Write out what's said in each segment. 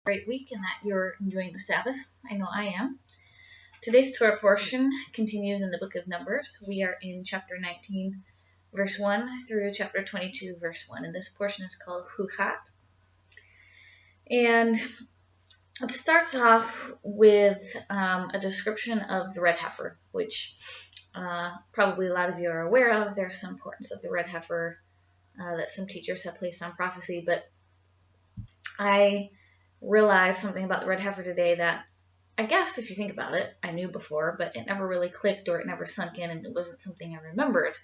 great week and that you're enjoying the Sabbath. I know I am. Today's Torah portion continues in the book of Numbers. We are in chapter 19, verse 1 through chapter 22, verse 1. And this portion is called Hukkat. And it starts off with a description of the red heifer, which probably a lot of you are aware of. There's some importance of the red heifer that some teachers have placed on prophecy, but I realized something about the red heifer today that I guess if you think about it, I knew before, but it never really clicked or it never sunk in and it wasn't something I remembered.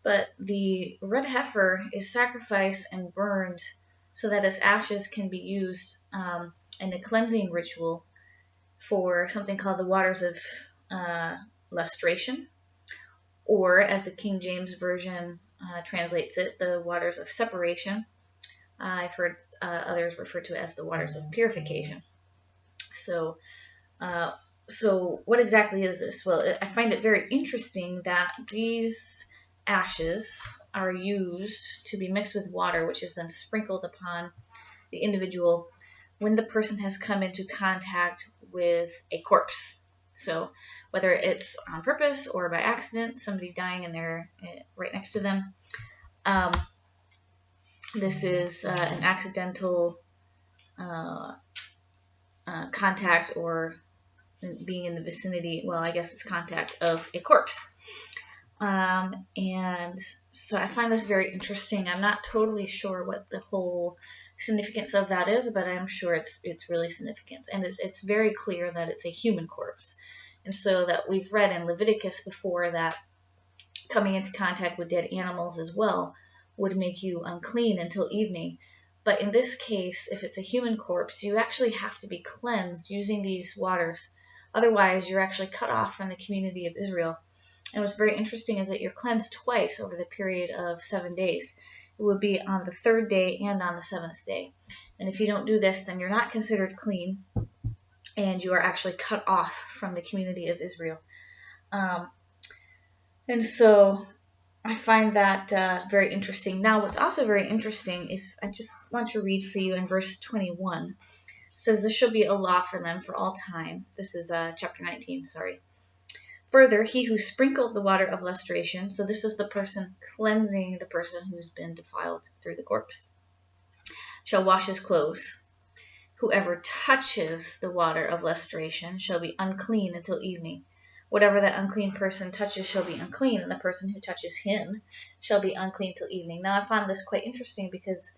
But the red heifer is sacrificed and burned so that its ashes can be used in a cleansing ritual for something called the waters of lustration, or as the King James Version translates it, the waters of separation. I've heard others refer to it as the waters of purification. So what exactly is this? Well, I find it very interesting that these ashes are used to be mixed with water, which is then sprinkled upon the individual when the person has come into contact with a corpse. So whether it's on purpose or by accident, somebody dying in there right next to them, this is an accidental contact or being in the vicinity, well, I guess it's contact of a corpse. And so I find this very interesting. I'm not totally sure what the whole significance of that is, but I'm sure it's really significant. And it's very clear that it's a human corpse. And so that we've read in Leviticus before that coming into contact with dead animals as well would make you unclean until evening. But in this case, if it's a human corpse, you actually have to be cleansed using these waters. Otherwise, you're actually cut off from the community of Israel. And what's very interesting is that you're cleansed twice over the period of 7 days. It would be on the third day and on the seventh day. And if you don't do this, then you're not considered clean, and you are actually cut off from the community of Israel. And so I find that very interesting. Now, what's also very interesting, if I just want to read for you in verse 21, it says, "This shall be a law for them for all time." This is chapter 19, sorry. "Further, he who sprinkled the water of lustration," so this is the person cleansing the person who's been defiled through the corpse, "shall wash his clothes. Whoever touches the water of lustration shall be unclean until evening. Whatever that unclean person touches shall be unclean, and the person who touches him shall be unclean till evening." Now, I found this quite interesting because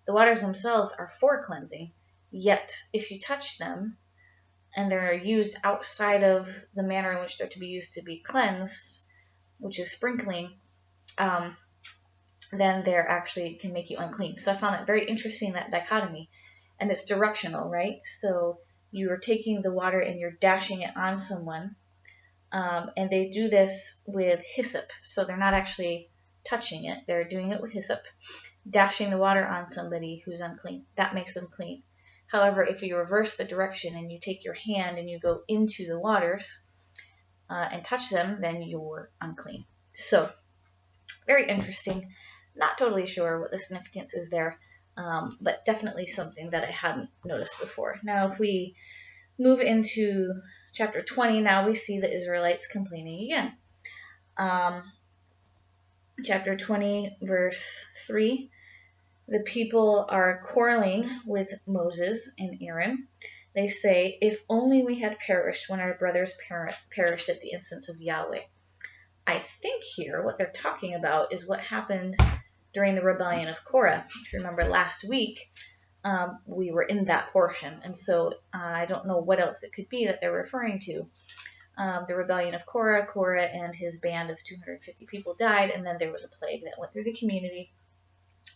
the waters themselves are for cleansing, yet if you touch them and they're used outside of the manner in which they're to be used to be cleansed, which is sprinkling, then they're actually can make you unclean. So I found that very interesting, that dichotomy, and it's directional, right? So you are taking the water and you're dashing it on someone. And they do this with hyssop, so they're not actually touching it. They're doing it with hyssop, dashing the water on somebody who's unclean. That makes them clean. However, if you reverse the direction and you take your hand and you go into the waters and touch them, then you're unclean. So, very interesting. Not totally sure what the significance is there, but definitely something that I hadn't noticed before. Now, if we move into chapter 20, now we see the Israelites complaining again. Chapter 20, verse 3, the people are quarreling with Moses and Aaron. They say, "If only we had perished when our brothers perished at the instance of Yahweh." I think here what they're talking about is what happened during the rebellion of Korah. If you remember last week, we were in that portion, and so I don't know what else it could be that they're referring to. The rebellion of Korah and his band of 250 people died, and then there was a plague that went through the community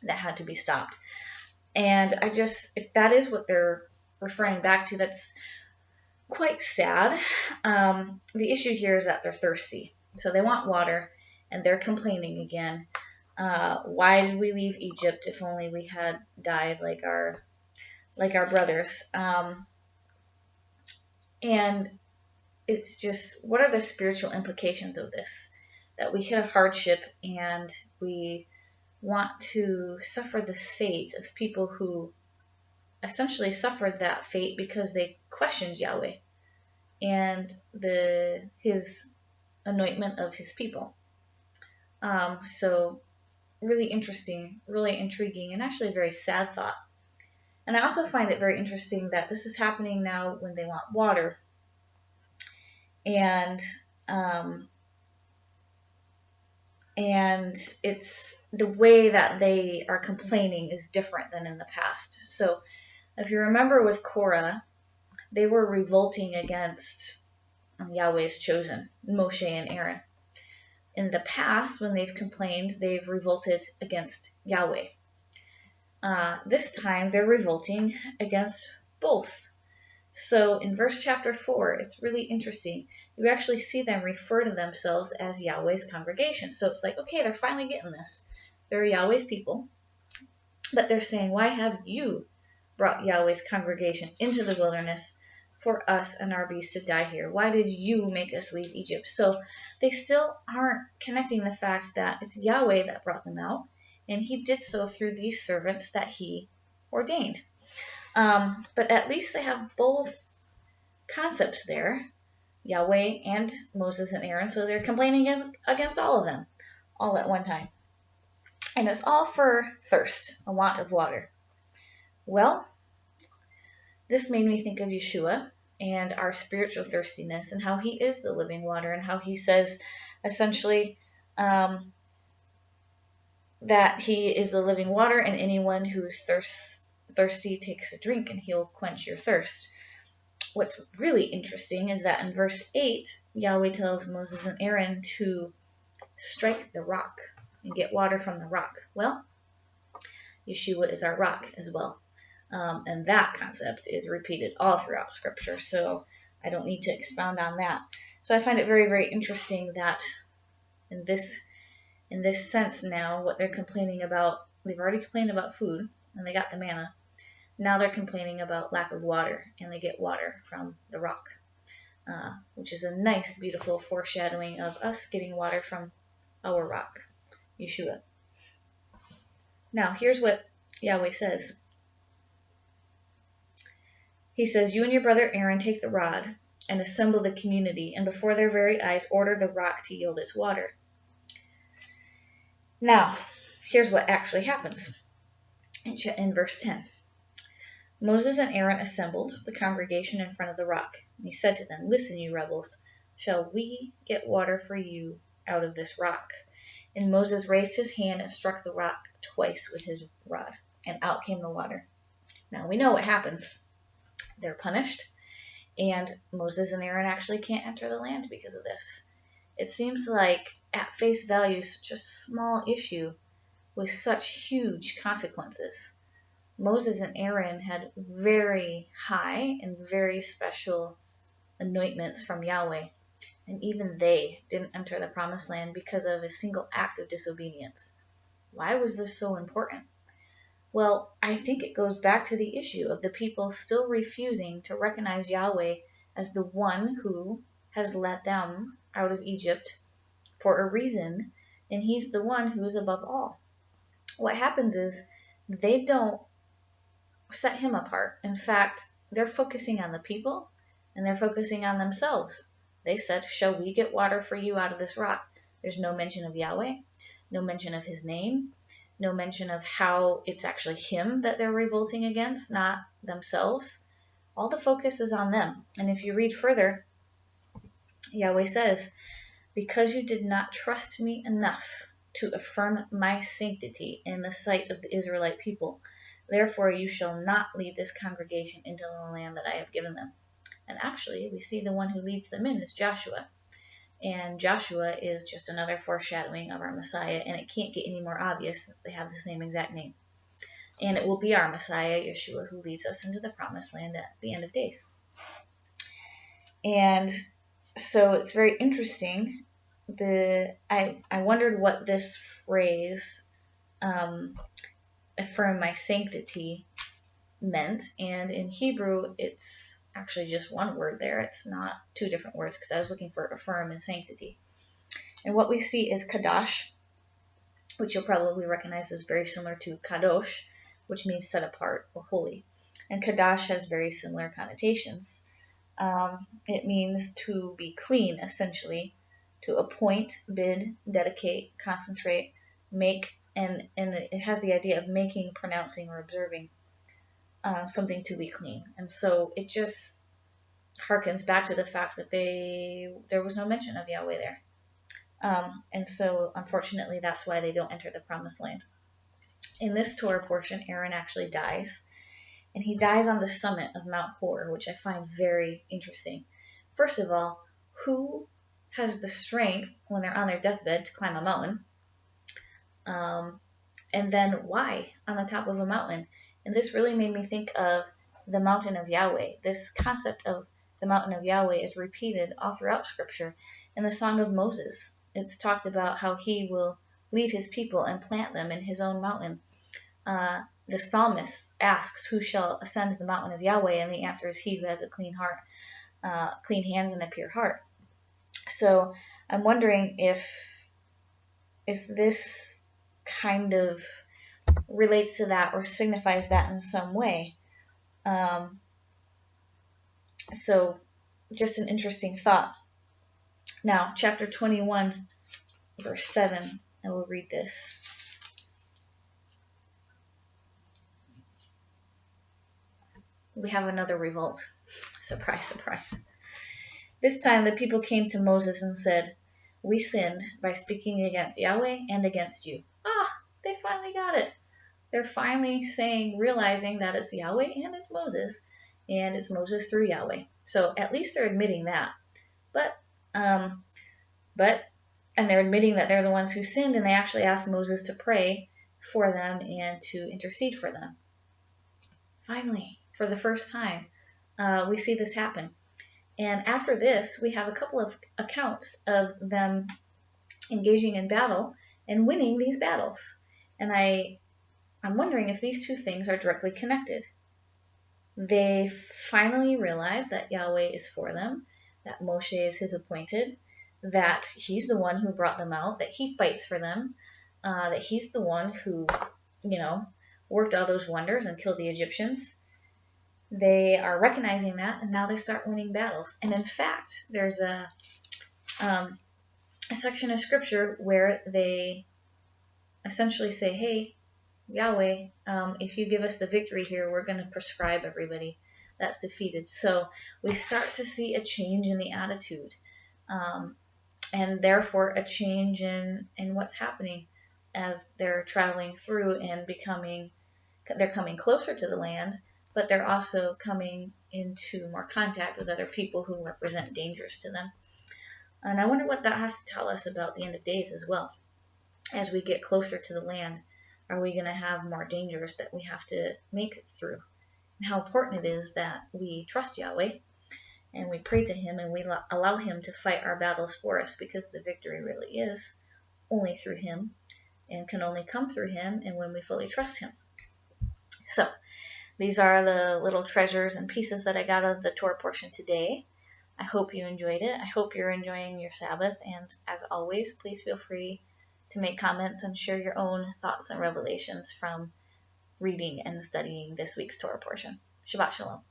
that had to be stopped. And if that is what they're referring back to, that's quite sad. The issue here is that they're thirsty, so they want water, and they're complaining again. Why did we leave Egypt if only we had died like our brothers? And it's just, what are the spiritual implications of this? That we hit a hardship and we want to suffer the fate of people who essentially suffered that fate because they questioned Yahweh and his anointment of his people. So really interesting, really intriguing, and actually a very sad thought. And I also find it very interesting that this is happening now when they want water. And it's the way that they are complaining is different than in the past. So if you remember with Korah, they were revolting against Yahweh's chosen, Moshe and Aaron. In the past, when they've complained, they've revolted against Yahweh. This time, they're revolting against both. So in verse chapter 4, it's really interesting. You actually see them refer to themselves as Yahweh's congregation. So it's like, okay, they're finally getting this. They're Yahweh's people. But they're saying, why have you brought Yahweh's congregation into the wilderness for us and our beasts to die here? Why did you make us leave Egypt? So they still aren't connecting the fact that it's Yahweh that brought them out, and he did so through these servants that he ordained. But at least they have both concepts there, Yahweh and Moses and Aaron, so they're complaining against all of them, all at one time. And it's all for thirst, a want of water. Well, this made me think of Yeshua and our spiritual thirstiness and how he is the living water, and how he says essentially that he is the living water, and anyone who is thirsty takes a drink and he'll quench your thirst. What's really interesting is that in verse 8, Yahweh tells Moses and Aaron to strike the rock and get water from the rock. Well, Yeshua is our rock as well. And that concept is repeated all throughout Scripture, so I don't need to expound on that. So I find it very, very interesting that in this sense now, what they're complaining about, they've already complained about food, and they got the manna. Now they're complaining about lack of water, and they get water from the rock, which is a nice, beautiful foreshadowing of us getting water from our rock, Yeshua. Now, here's what Yahweh says. He says, you and your brother Aaron take the rod and assemble the community, and before their very eyes order the rock to yield its water. Now, here's what actually happens in verse 10. Moses and Aaron assembled the congregation in front of the rock, and he said to them, listen, you rebels, shall we get water for you out of this rock? And Moses raised his hand and struck the rock twice with his rod, and out came the water. Now we know what happens. They're punished, and Moses and Aaron actually can't enter the land because of this. It seems like, at face value, such a small issue with such huge consequences. Moses and Aaron had very high and very special anointments from Yahweh, and even they didn't enter the promised land because of a single act of disobedience. Why was this so important? Well, I think it goes back to the issue of the people still refusing to recognize Yahweh as the one who has led them out of Egypt for a reason, and he's the one who is above all. What happens is they don't set him apart. In fact, they're focusing on the people, and they're focusing on themselves. They said, shall we get water for you out of this rock? There's no mention of Yahweh, no mention of his name, no mention of how it's actually him that they're revolting against, not themselves. All the focus is on them. And if you read further, Yahweh says, because you did not trust me enough to affirm my sanctity in the sight of the Israelite people, therefore you shall not lead this congregation into the land that I have given them. And actually, we see the one who leads them in is Joshua. And Joshua is just another foreshadowing of our Messiah, and it can't get any more obvious since they have the same exact name. And it will be our Messiah, Yeshua, who leads us into the promised land at the end of days. And so it's very interesting. I wondered what this phrase, affirm my sanctity, meant. And in Hebrew, it's actually just one word there. It's not two different words, because I was looking for affirm and sanctity. And what we see is kadosh, which you'll probably recognize as very similar to kadosh, which means set apart or holy. And Kadash has very similar connotations. It means to be clean, essentially, to appoint, bid, dedicate, concentrate, make, and it has the idea of making, pronouncing, or observing something to be clean. And so it just harkens back to the fact that there was no mention of Yahweh there. And so, unfortunately, that's why they don't enter the Promised Land. In this Torah portion, Aaron actually dies. And he dies on the summit of Mount Hor, which I find very interesting. First of all, who has the strength when they're on their deathbed to climb a mountain? And then why on the top of a mountain? And this really made me think of the mountain of Yahweh. This concept of the mountain of Yahweh is repeated all throughout Scripture. In the Song of Moses, it's talked about how he will lead his people and plant them in his own mountain. The psalmist asks, who shall ascend the mountain of Yahweh? And the answer is he who has a clean heart, clean hands and a pure heart. So I'm wondering if this kind of relates to that or signifies that in some way. So just an interesting thought. Now, chapter 21, verse 7, I will read this. We have another revolt. Surprise, surprise. This time the people came to Moses and said, we sinned by speaking against Yahweh and against you. They finally got it. They're finally realizing that it's Yahweh and it's Moses through Yahweh. So at least they're admitting that. And they're admitting that they're the ones who sinned, and they actually asked Moses to pray for them and to intercede for them. Finally, for the first time, we see this happen. And after this, we have a couple of accounts of them engaging in battle and winning these battles. And I'm wondering if these two things are directly connected. They finally realize that Yahweh is for them, that Moshe is his appointed, that he's the one who brought them out, that he fights for them, that he's the one who, worked all those wonders and killed the Egyptians. They are recognizing that, and now they start winning battles. And in fact, there's a section of scripture where they essentially say, hey, Yahweh, if you give us the victory here, we're going to prescribe everybody that's defeated. So we start to see a change in the attitude, and therefore a change in what's happening as they're traveling through and they're coming closer to the land, but they're also coming into more contact with other people who represent dangers to them. And I wonder what that has to tell us about the end of days as well. As we get closer to the land, are we going to have more dangers that we have to make it through? And how important it is that we trust Yahweh and we pray to him and we allow him to fight our battles for us, because the victory really is only through him and can only come through him and when we fully trust him. So these are the little treasures and pieces that I got out of the Torah portion today. I hope you enjoyed it. I hope you're enjoying your Sabbath. And as always, please feel free to make comments and share your own thoughts and revelations from reading and studying this week's Torah portion. Shabbat Shalom.